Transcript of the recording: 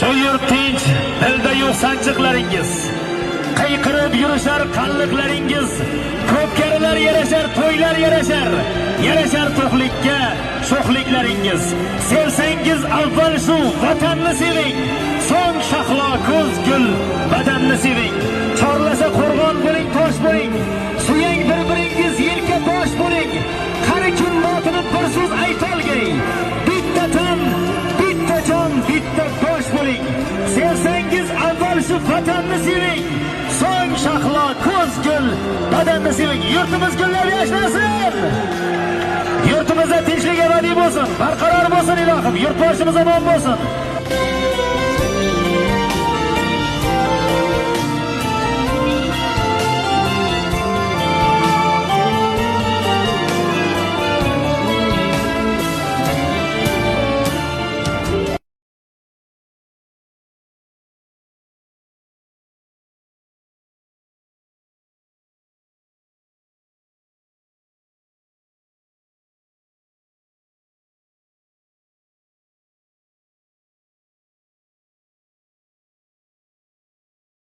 Shu yurt tinch, dilda yo'q sanchiqlaringiz. Qayqirib yurishar qalliqlaringiz. Ko'p karilar yarashar, to'ylar yarashar. Yarashar to'qlikka sho'xliklaringiz. Sevsangiz avval shu vatanni seving. So'ng shahlo ko'z gul badanni seving. Chorlasa qo'rg'on bo'ling, tosh bo'ling. Suyang bir-biringiz yelka bosh bo'ling. Qani kim motinib bir so'z aytolgay. Bitta tan, bitta jon, bitta bosh bo'ling. Sevsangiz avval shu vatanni seving. So'ng shahlo ko'z gul badanni seving. Yurtimiz gullab yashnasin. Yurtimizda tinchlik abadiy bo'lsin, barqaror bo'lsin ilohim. Yurtboshimiz omon bo'lsin.